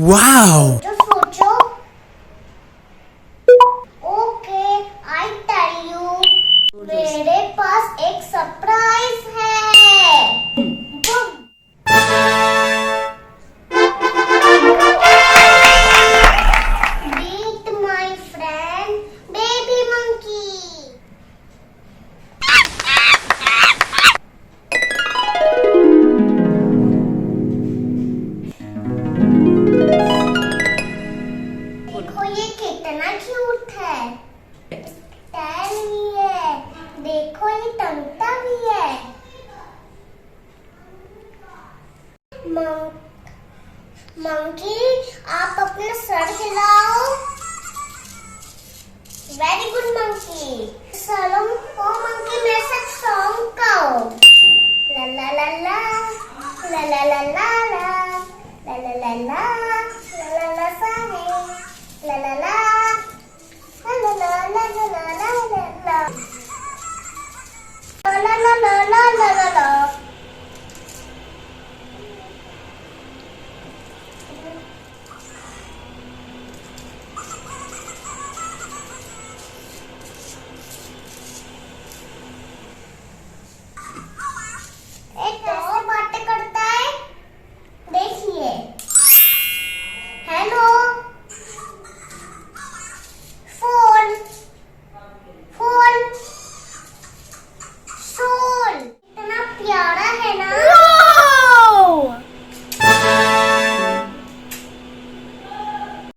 Wow! सोचो okay I tell you मेरे पास एक सरप्राइज है meet my friend baby monkey देखो ये कितना क्यूट है टैल भी है देखो ये टंगता भी है मंकी आप अपना सर हिलाओ वेरी गुड मंकी चलो ओ मंकी मेरे साथ सॉन्ग गाओ ला ला ला ला ला ला ला ला ला ला ला ला ला ला सारे ला ला ला ला ला ला ला ला ला ला ला ला ला ला ला ला